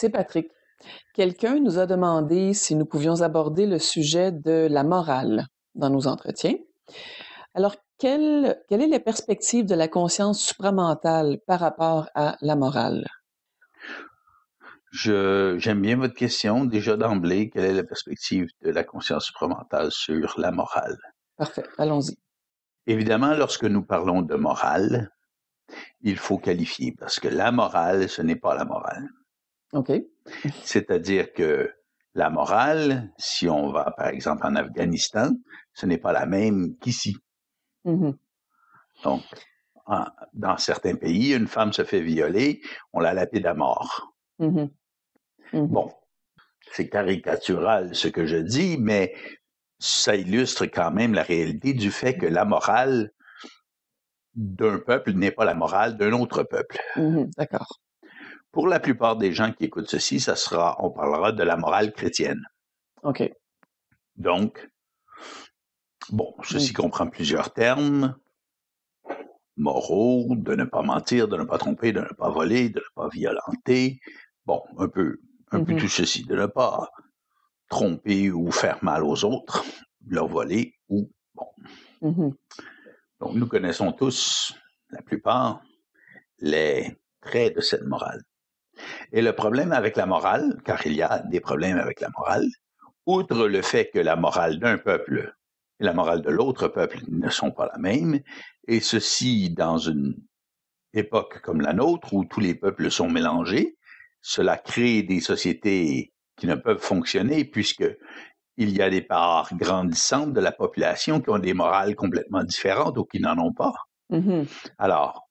C'est Patrick. Quelqu'un nous a demandé si nous pouvions aborder le sujet de la morale dans nos entretiens. Alors, quelle est la perspective de la conscience supramentale par rapport à la morale? J'aime bien votre question. Déjà d'emblée, quelle est la perspective de la conscience supramentale sur la morale? Parfait, allons-y. Évidemment, lorsque nous parlons de morale, il faut qualifier parce que la morale, ce n'est pas la morale. OK. C'est-à-dire que la morale, si on va par exemple en Afghanistan, ce n'est pas la même qu'ici. Mhm. Donc, dans certains pays, une femme se fait violer, on la lapide à mort. Mhm. Mhm. Bon, c'est caricatural ce que je dis, mais ça illustre quand même la réalité du fait que la morale d'un peuple n'est pas la morale d'un autre peuple. Mhm. D'accord. Pour la plupart des gens qui écoutent ceci, on parlera de la morale chrétienne. OK. Donc, bon, ceci comprend plusieurs termes moraux, de ne pas mentir, de ne pas tromper, de ne pas voler, de ne pas violenter. Bon, un peu tout ceci, de ne pas tromper ou faire mal aux autres, leur voler ou bon. Mhm. Donc, nous connaissons tous, la plupart, les traits de cette morale. Et le problème avec la morale, car il y a des problèmes avec la morale, outre le fait que la morale d'un peuple et la morale de l'autre peuple ne sont pas la même, et ceci dans une époque comme la nôtre où tous les peuples sont mélangés, cela crée des sociétés qui ne peuvent fonctionner puisque il y a des parts grandissantes de la population qui ont des morales complètement différentes ou qui n'en ont pas. Mhm. Alors,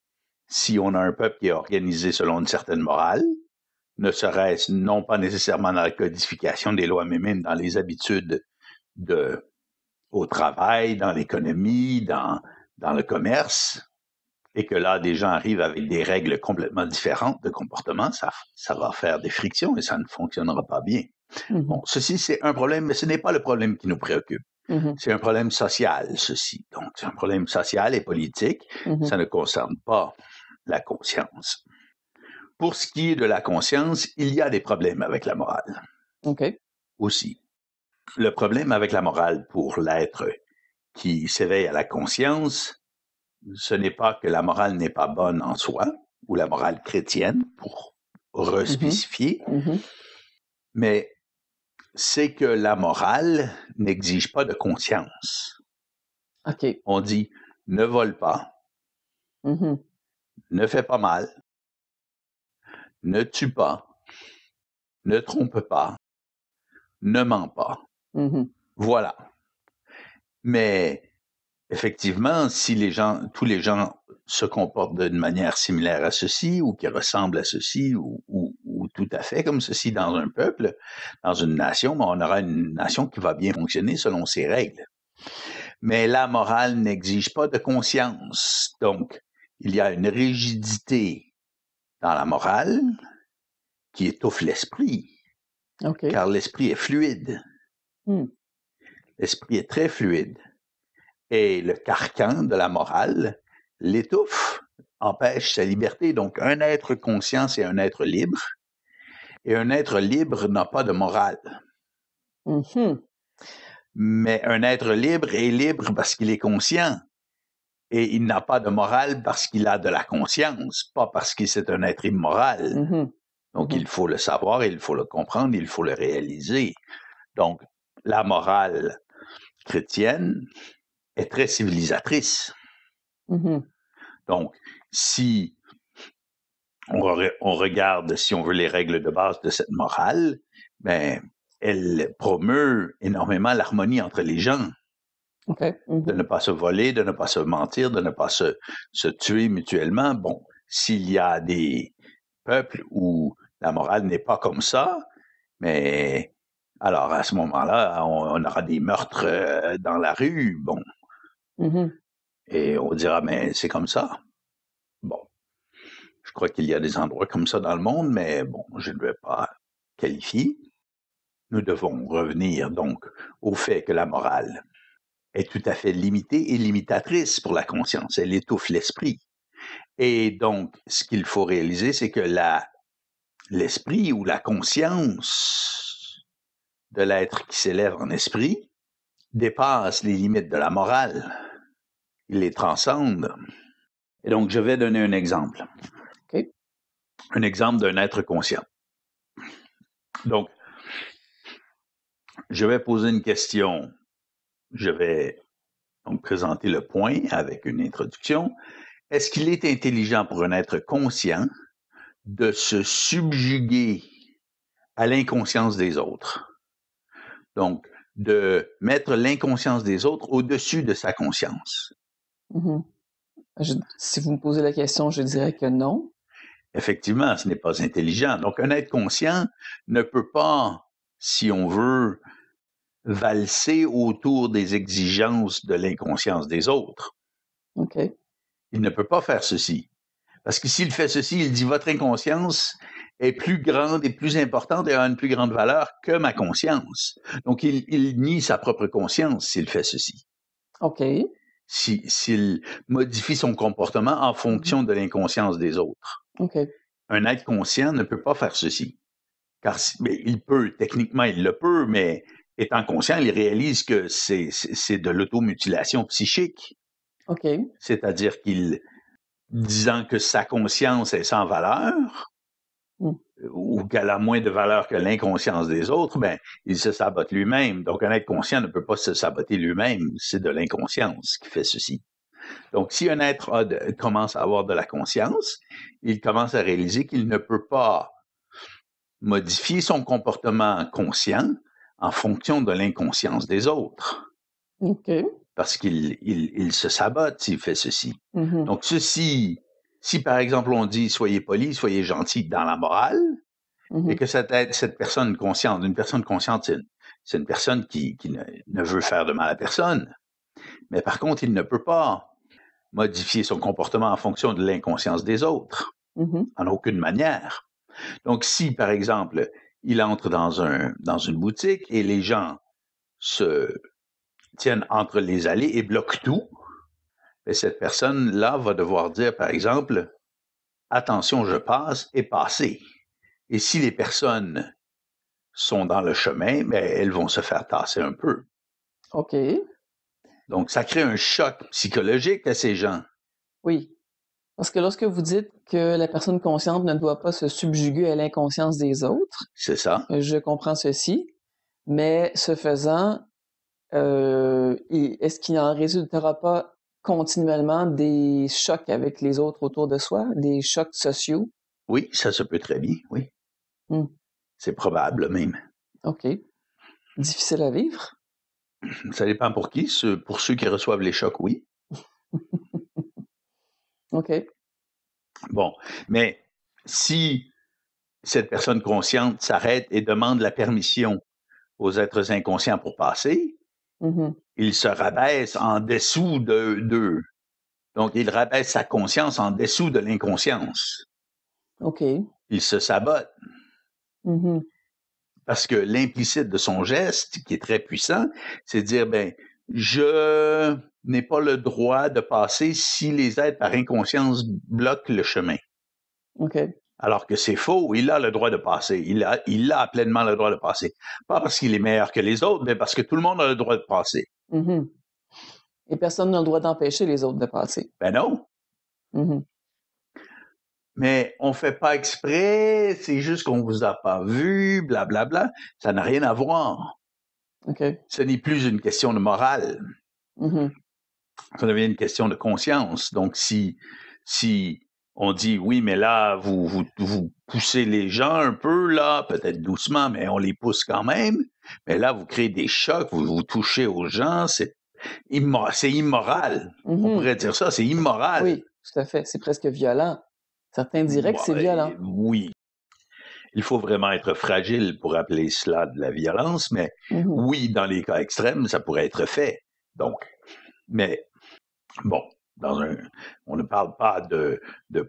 si on a un peuple qui est organisé selon une certaine morale, ne serait-ce non pas nécessairement dans la codification des lois, mais même dans les habitudes au travail, dans l'économie, dans le commerce, et que là, des gens arrivent avec des règles complètement différentes de comportement, ça va faire des frictions et ça ne fonctionnera pas bien. Mhm. Bon, ceci, c'est un problème, mais ce n'est pas le problème qui nous préoccupe. Mhm. C'est un problème social, ceci. Donc, c'est un problème social et politique. Mhm. Ça ne concerne pas la conscience. Pour ce qui est de la conscience, il y a des problèmes avec la morale. OK. Aussi. Le problème avec la morale pour l'être qui s'éveille à la conscience, ce n'est pas que la morale n'est pas bonne en soi, ou la morale chrétienne, pour respécifier, Mhm. mais c'est que la morale n'exige pas de conscience. OK. On dit ne vole pas, Mhm. ne fais pas mal, ne tue pas, ne trompe pas, ne ment pas. Mhm. Voilà. Mais effectivement, si tous les gens se comportent d'une manière similaire à ceci ou qui ressemblent à ceci ou tout à fait comme ceci dans un peuple, dans une nation, on aura une nation qui va bien fonctionner selon ses règles. Mais la morale n'exige pas de conscience. Donc, il y a une rigidité dans la morale qui étouffe l'esprit, OK. car l'esprit est fluide. Mm. L'esprit est très fluide. Et le carcan de la morale l'étouffe, empêche sa liberté. Donc, un être conscient, c'est un être libre. Et un être libre n'a pas de morale. Mhm. Mais un être libre est libre parce qu'il est conscient. Et il n'a pas de morale parce qu'il a de la conscience, pas parce que c'est un être immoral. Mhm. Donc, Mhm. il faut le savoir, il faut le comprendre, il faut le réaliser. Donc, la morale chrétienne est très civilisatrice. Mhm. Donc, si on regarde, si on veut, les règles de base de cette morale, ben, elle promeut énormément l'harmonie entre les gens. OK. De ne pas se voler, de ne pas se mentir, de ne pas se tuer mutuellement. Bon, s'il y a des peuples où la morale n'est pas comme ça, mais alors à ce moment-là, on aura des meurtres dans la rue, bon, Mhm. et on dira, mais c'est comme ça. Bon, je crois qu'il y a des endroits comme ça dans le monde, mais bon, je ne vais pas qualifier. Nous devons revenir donc au fait que la morale est tout à fait limitée et limitatrice pour la conscience. Elle étouffe l'esprit. Et donc, ce qu'il faut réaliser, c'est que l'esprit ou la conscience de l'être qui s'élève en esprit dépasse les limites de la morale. Il les transcende. Et donc, je vais donner un exemple. OK. Un exemple d'un être conscient. Donc, je vais poser une question. Je vais donc présenter le point avec une introduction. Est-ce qu'il est intelligent pour un être conscient de se subjuguer à l'inconscience des autres? Donc, de mettre l'inconscience des autres au-dessus de sa conscience. Mm-hmm. Si vous me posez la question, je dirais que non. Effectivement, ce n'est pas intelligent. Donc, un être conscient ne peut pas, si on veut, valser autour des exigences de l'inconscience des autres. OK. Il ne peut pas faire ceci. Parce que s'il fait ceci, il dit « Votre inconscience est plus grande et plus importante et a une plus grande valeur que ma conscience. » Donc, il nie sa propre conscience s'il fait ceci. OK. S'il modifie son comportement en fonction de l'inconscience des autres. OK. Un être conscient ne peut pas faire ceci. Car il peut, techniquement, il le peut, mais étant conscient, il réalise que c'est de l'automutilation psychique. OK. C'est-à-dire qu'il, disant que sa conscience est sans valeur, ou qu'elle a moins de valeur que l'inconscience des autres, ben, il se sabote lui-même. Donc, un être conscient ne peut pas se saboter lui-même. C'est de l'inconscience qui fait ceci. Donc, si un être commence à avoir de la conscience, il commence à réaliser qu'il ne peut pas modifier son comportement conscient en fonction de l'inconscience des autres. OK. Parce qu'il se sabote s'il fait ceci. Mm-hmm. Donc, si par exemple on dit « soyez poli, soyez gentil » dans la morale, et que cette personne consciente, une personne consciente, c'est une personne qui ne veut faire de mal à personne, mais par contre, il ne peut pas modifier son comportement en fonction de l'inconscience des autres, en aucune manière. Donc, si, par exemple, il entre dans une boutique et les gens se tiennent entre les allées et bloquent tout, et cette personne-là va devoir dire, par exemple, « Attention, je passe » et passer. Et si les personnes sont dans le chemin, ben, elles vont se faire tasser un peu. OK. Donc, ça crée un choc psychologique à ces gens. Oui. Parce que lorsque vous dites que la personne consciente ne doit pas se subjuguer à l'inconscience des autres, c'est ça. Je comprends ceci, mais ce faisant, est-ce qu'il n'en résultera pas continuellement des chocs avec les autres autour de soi, des chocs sociaux? Oui, ça se peut très bien, oui. C'est probable même. OK. Difficile à vivre? Ça dépend pour qui. Pour ceux qui reçoivent les chocs, oui. OK. Bon, mais si cette personne consciente s'arrête et demande la permission aux êtres inconscients pour passer, il se rabaisse en dessous d'eux. Donc, il rabaisse sa conscience en dessous de l'inconscience. OK. Il se sabote. Parce que l'implicite de son geste, qui est très puissant, c'est de dire, ben, je n'ai pas le droit de passer si les êtres par inconscience bloquent le chemin. OK. Alors que c'est faux, il a le droit de passer. Il a pleinement le droit de passer. Pas parce qu'il est meilleur que les autres, mais parce que tout le monde a le droit de passer. Et personne n'a le droit d'empêcher les autres de passer. Ben non. Mais on fait pas exprès, c'est juste qu'on vous a pas vu, blablabla. Ça n'a rien à voir. Okay. Ce n'est plus une question de morale. Ça devient une question de conscience. Donc, si on dit, oui, mais là, vous poussez les gens un peu, là, peut-être doucement, mais on les pousse quand même. Mais là, vous créez des chocs, vous touchez aux gens, c'est immoral. On pourrait dire ça, c'est immoral. Oui, tout à fait. C'est presque violent. Certains diraient que c'est violent. Oui. Il faut vraiment être fragile pour appeler cela de la violence, mais oui, dans les cas extrêmes, ça pourrait être fait. Donc, mais bon, on ne parle pas de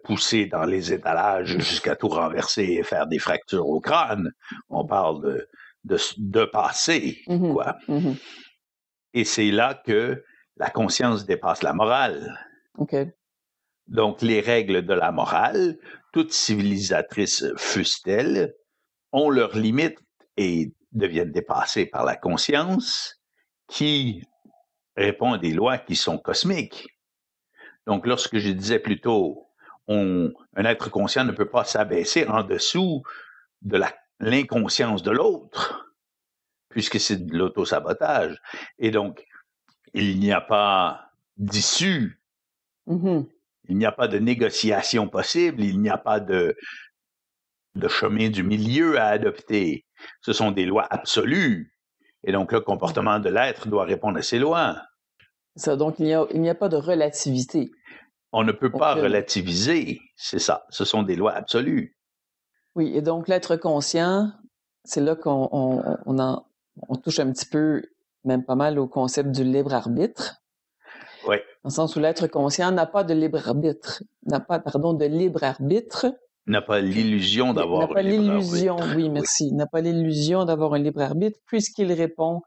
pousser dans les étalages jusqu'à tout renverser et faire des fractures au crâne. On parle de passer, quoi. Et c'est là que la conscience dépasse la morale. OK. Donc, les règles de la morale, toutes civilisatrices fussent-elles, ont leurs limites et deviennent dépassées par la conscience qui répond à des lois qui sont cosmiques. Donc, lorsque je disais plus tôt, un être conscient ne peut pas s'abaisser en dessous de l'inconscience de l'autre, puisque c'est de l'autosabotage. Et donc, il n'y a pas d'issue, il n'y a pas de négociation possible, il n'y a pas de chemin du milieu à adopter. Ce sont des lois absolues. Et donc, le comportement de l'être doit répondre à ces lois. Ça, donc, il n'y a pas de relativité. On ne peut pas relativiser, c'est ça. Ce sont des lois absolues. Oui, et donc l'être conscient, c'est là qu'on touche un petit peu, même pas mal, au concept du libre arbitre. Oui. Dans le sens où l'être conscient n'a pas de libre arbitre, n'a pas l'illusion d'avoir un libre arbitre. Oui, merci. Il n'a pas l'illusion d'avoir un libre arbitre puisqu'il répond,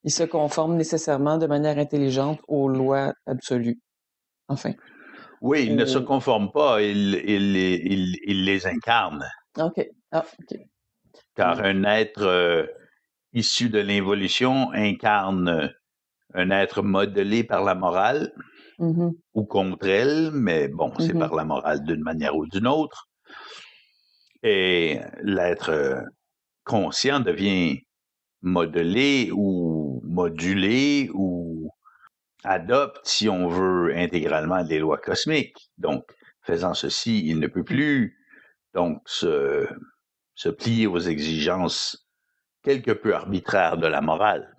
il se conforme nécessairement de manière intelligente aux lois absolues. Enfin. Oui, il ne se conforme pas, il les incarne. OK. Car un être issu de l'évolution incarne un être modelé par la morale ou contre elle, mais bon, c'est par la morale d'une manière ou d'une autre. Et l'être conscient devient modelé ou modulé ou adopte, si on veut, intégralement les lois cosmiques. Donc, faisant ceci, il ne peut plus donc se plier aux exigences quelque peu arbitraires de la morale.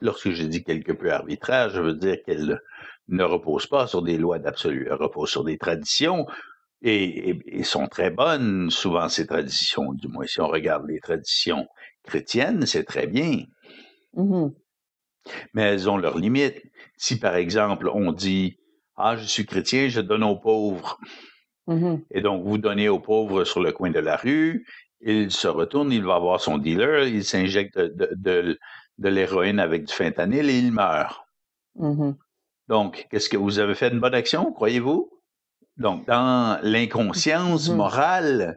Lorsque je dis quelque peu arbitraire, je veux dire qu'elle ne repose pas sur des lois d'absolu, elle repose sur des traditions et sont très bonnes, souvent ces traditions, du moins si on regarde les traditions chrétiennes, c'est très bien. Mais elles ont leurs limites. Si, par exemple, on dit « Ah, je suis chrétien, je donne aux pauvres. » Et donc, vous donnez aux pauvres sur le coin de la rue, il se retourne, il va voir son dealer, il s'injecte de l'héroïne avec du fentanyl et il meurt. Donc, qu'est-ce que vous avez fait une bonne action, croyez-vous? Donc, dans l'inconscience morale,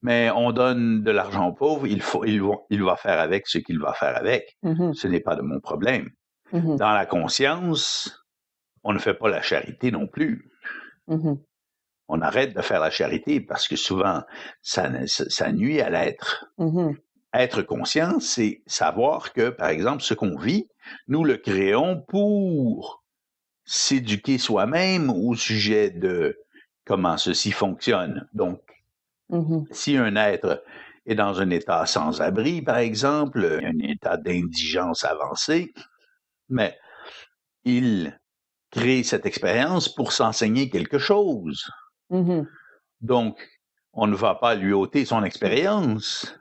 mais on donne de l'argent aux pauvres, il va faire avec ce qu'il va faire avec. Ce n'est pas de mon problème. Dans la conscience, on ne fait pas la charité non plus. On arrête de faire la charité parce que souvent, ça nuit à l'être. Être conscient, c'est savoir que, par exemple, ce qu'on vit, nous le créons pour s'éduquer soi-même au sujet de comment ceci fonctionne. Donc, si un être est dans un état sans abri, par exemple, un état d'indigence avancée, mais il crée cette expérience pour s'enseigner quelque chose. Donc, on ne va pas lui ôter son expérience.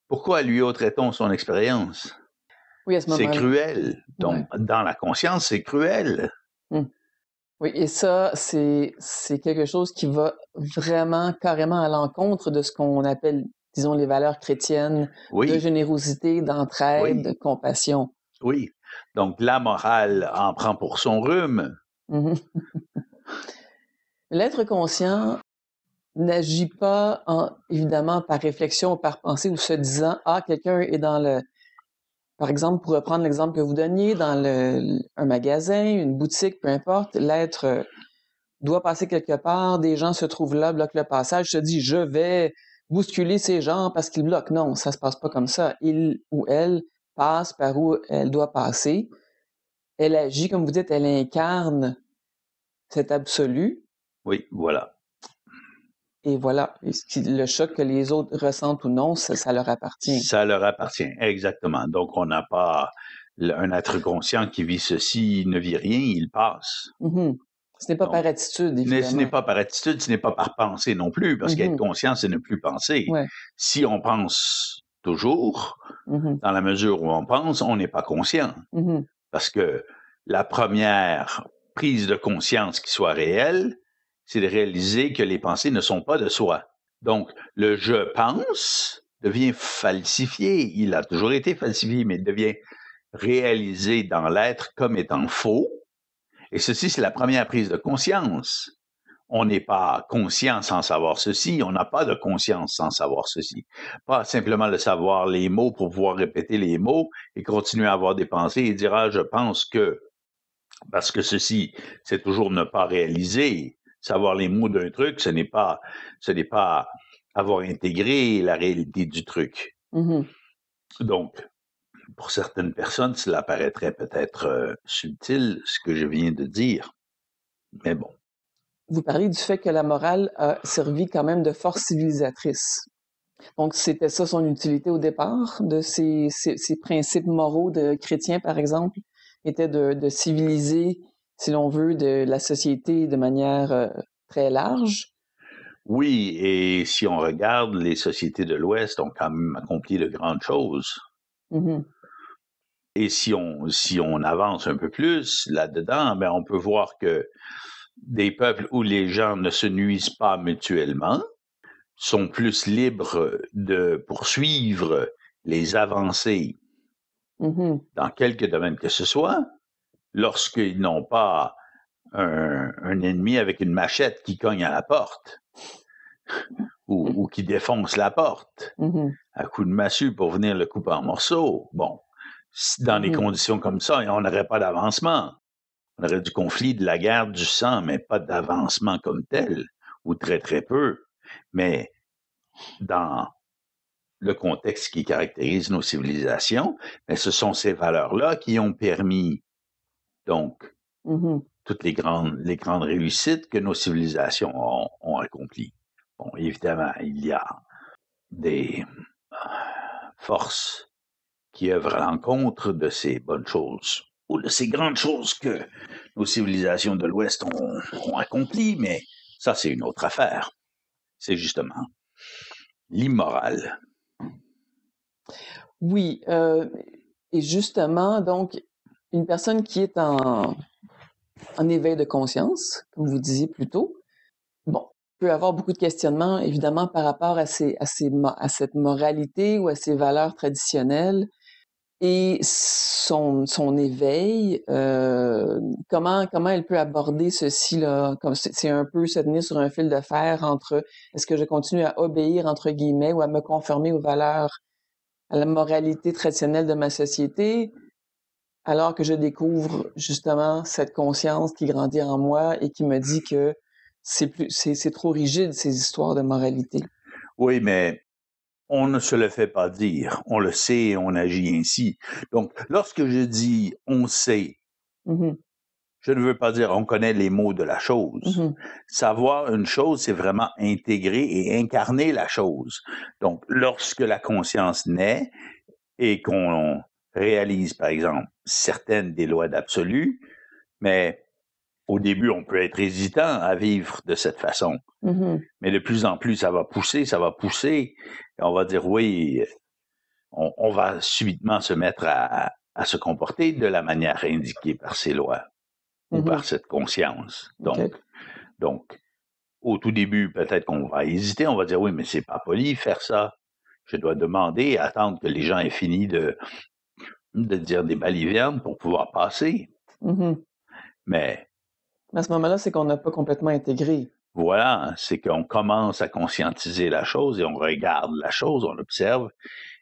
Pourquoi lui ôterait-on son expérience? Oui, à ce moment-là. C'est cruel. Donc, dans la conscience, c'est cruel. Oui, et ça, c'est quelque chose qui va vraiment carrément à l'encontre de ce qu'on appelle, disons, les valeurs chrétiennes de générosité, d'entraide, de compassion. Oui. Donc, la morale en prend pour son rhume. L'être conscient n'agit pas, évidemment, par réflexion ou par pensée ou se disant « Ah, quelqu'un est dans le... » Par exemple, pour reprendre l'exemple que vous donniez, dans un magasin, une boutique, peu importe, l'être doit passer quelque part, des gens se trouvent là, bloquent le passage, se dit « Je vais bousculer ces gens parce qu'ils bloquent. » Non, ça se passe pas comme ça. Il ou elle passe par où elle doit passer. Elle agit, comme vous dites, elle incarne cet absolu. Oui, voilà. Et voilà, le choc que les autres ressentent ou non, ça leur appartient. Ça leur appartient, exactement. Donc, on n'a pas un être conscient qui vit ceci, il ne vit rien, il passe. Ce n'est pas par attitude, évidemment. Ce n'est pas par attitude, ce n'est pas par pensée non plus, parce qu'être conscient, c'est ne plus penser. Si on pense toujours, dans la mesure où on pense, on n'est pas conscient. Parce que la première prise de conscience qui soit réelle, c'est de réaliser que les pensées ne sont pas de soi. Donc, le « je pense » devient falsifié. Il a toujours été falsifié, mais il devient réalisé dans l'être comme étant faux. Et ceci, c'est la première prise de conscience. on n'est pas conscient sans savoir ceci, on n'a pas de conscience sans savoir ceci. Pas simplement de savoir les mots pour pouvoir répéter les mots et continuer à avoir des pensées et dire, ah, je pense que, parce que ceci, c'est toujours ne pas réaliser. Savoir les mots d'un truc, ce n'est pas avoir intégré la réalité du truc. Mhm. Donc, pour certaines personnes, cela paraîtrait peut-être subtil, ce que je viens de dire. Mais bon. Vous parlez du fait que la morale a servi quand même de force civilisatrice. Donc, c'était ça son utilité au départ, de ces principes moraux de chrétiens, par exemple, était de civiliser, si l'on veut, de la société de manière très large. Oui, et si on regarde, les sociétés de l'Ouest ont quand même accompli de grandes choses. Mhm. Et si on avance un peu plus là-dedans, ben on peut voir que des peuples où les gens ne se nuisent pas mutuellement sont plus libres de poursuivre les avancées Mhm. dans quelque domaine que ce soit, lorsqu'ils n'ont pas un ennemi avec une machette qui cogne à la porte ou qui défonce la porte Mhm. à coups de massue pour venir le couper en morceaux. Bon, dans des Mhm. conditions comme ça, on n'aurait pas d'avancement. On aurait du conflit, de la guerre, du sang, mais pas d'avancement comme tel, ou très, très peu. Mais dans le contexte qui caractérise nos civilisations, mais ce sont ces valeurs-là qui ont permis, donc, Mhm. toutes les grandes réussites que nos civilisations ont accomplies. Bon, évidemment, il y a des forces qui œuvrent à l'encontre de ces bonnes choses ou de ces grandes choses que nos civilisations de l'Ouest ont accomplies, mais ça, c'est une autre affaire. C'est justement l'immoral. Oui, et justement, donc, une personne qui est en éveil de conscience, comme vous disiez plus tôt, bon, peut avoir beaucoup de questionnements, évidemment, par rapport à cette moralité ou à ces valeurs traditionnelles et son éveil. Comment elle peut aborder ceci là? Comme c'est un peu se tenir sur un fil de fer entre est-ce que je continue à obéir entre guillemets ou à me conformer aux valeurs, à la moralité traditionnelle de ma société, alors que je découvre justement cette conscience qui grandit en moi et qui me dit que c'est trop rigide ces histoires de moralité. Oui, mais on ne se le fait pas dire. On le sait et on agit ainsi. Donc, lorsque je dis on sait, Mhm. je ne veux pas dire on connaît les mots de la chose. Mhm. Savoir une chose, c'est vraiment intégrer et incarner la chose. Donc, lorsque la conscience naît et qu'on réalise, par exemple, certaines des lois d'absolu, mais au début, on peut être hésitant à vivre de cette façon. Mhm. Mais de plus en plus, ça va pousser, et on va dire oui, on va subitement se mettre à se comporter de la manière indiquée par ces lois ou par Mhm. cette conscience. OK. Donc, au tout début, peut-être qu'on va hésiter, on va dire oui, mais c'est pas poli faire ça. Je dois demander, attendre que les gens aient fini de dire des balivernes pour pouvoir passer. Mhm. Mais À ce moment-là, c'est qu'on n'a pas complètement intégré. voilà, c'est qu'on commence à conscientiser la chose et on regarde la chose, on observe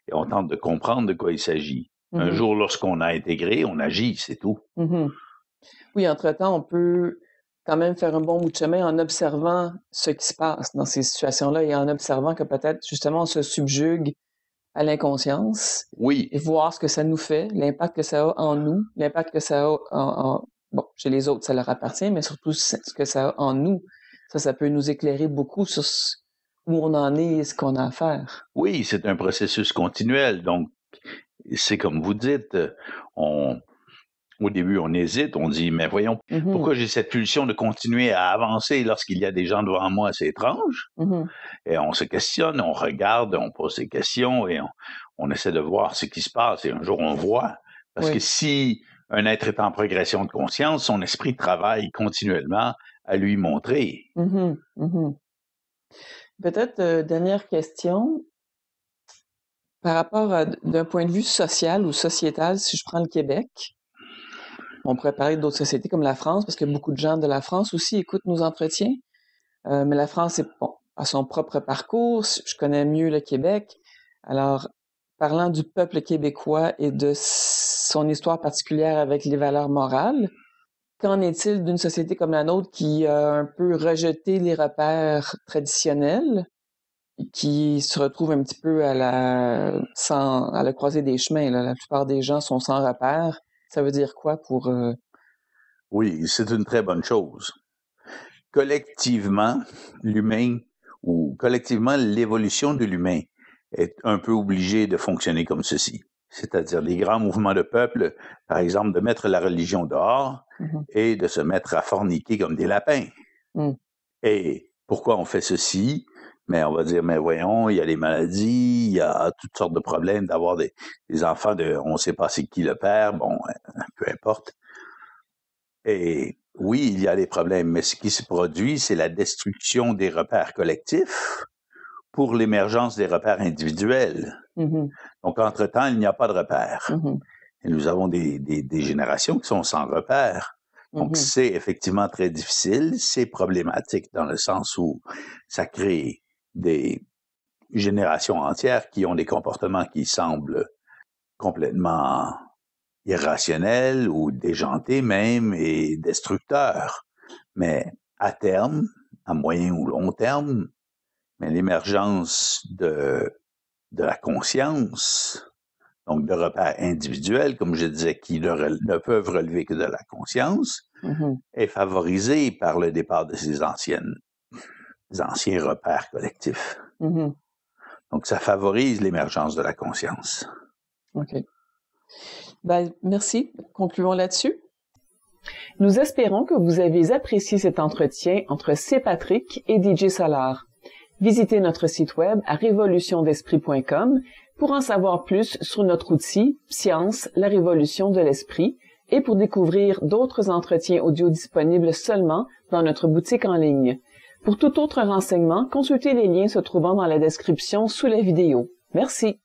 et on tente de comprendre de quoi il s'agit. Un Mhm. jour, lorsqu'on a intégré, on agit, c'est tout. Mhm. Oui, entre-temps, on peut quand même faire un bon bout de chemin en observant ce qui se passe dans ces situations-là et en observant que peut-être justement on se subjugue à l'inconscience Oui, et voir ce que ça nous fait, l'impact que ça a en nous, l'impact que ça a bon, chez les autres, ça leur appartient, mais surtout ce que ça a en nous. Ça peut nous éclairer beaucoup sur où on en est et ce qu'on a à faire. oui, c'est un processus continuel. Donc, c'est comme vous dites, au début, on hésite, on dit, mais voyons, Mhm. pourquoi j'ai cette pulsion de continuer à avancer lorsqu'il y a des gens devant moi, c'est étrange. Mhm. Et on se questionne, on regarde, on pose des questions et on essaie de voir ce qui se passe. Et un jour, on voit. Parce que Oui. si un être est en progression de conscience, son esprit travaille continuellement à lui montrer. Mhm. Mhm. Peut-être dernière question. Par rapport d'un point de vue social ou sociétal, si je prends le Québec, on pourrait parler d'autres sociétés comme la France, parce que beaucoup de gens de la France aussi écoutent nos entretiens. Mais la France a son propre parcours. Je connais mieux le Québec. Alors, parlant du peuple québécois et de son histoire particulière avec les valeurs morales, qu'en est-il d'une société comme la nôtre qui a un peu rejeté les repères traditionnels et qui se retrouve un petit peu à la croisée des chemins, là? La plupart des gens sont sans repères. Ça veut dire quoi pour... Oui, c'est une très bonne chose. Collectivement, l'évolution de l'humain est un peu obligée de fonctionner comme ceci. C'est-à-dire des grands mouvements de peuple, par exemple, de mettre la religion dehors et de se mettre à forniquer comme des lapins. Et pourquoi on fait ceci? Mais on va dire, mais voyons, il y a les maladies, il y a toutes sortes de problèmes d'avoir des enfants on ne sait pas c'est qui le père, bon, peu importe. Et oui, il y a des problèmes, mais ce qui se produit, c'est la destruction des repères collectifs pour l'émergence des repères individuels. Donc, entre-temps, il n'y a pas de repères. Et nous avons des générations qui sont sans repères. Donc, c'est effectivement très difficile, c'est problématique dans le sens où ça crée des générations entières qui ont des comportements qui semblent complètement irrationnels ou déjantés même et destructeurs. Mais à terme, à moyen ou long terme, mais l'émergence de la conscience, donc de repères individuels, comme je disais, qui ne peuvent relever que de la conscience, est favorisée par le départ de ces anciens repères collectifs. Donc, ça favorise l'émergence de la conscience. OK. Ben, merci. Concluons là-dessus. Nous espérons que vous avez apprécié cet entretien entre C. Patrick et DJ Solar. Visitez notre site web à révolutiondesprit.com pour en savoir plus sur notre outil Science, la révolution de l'esprit et pour découvrir d'autres entretiens audio disponibles seulement dans notre boutique en ligne. Pour tout autre renseignement, consultez les liens se trouvant dans la description sous la vidéo. Merci.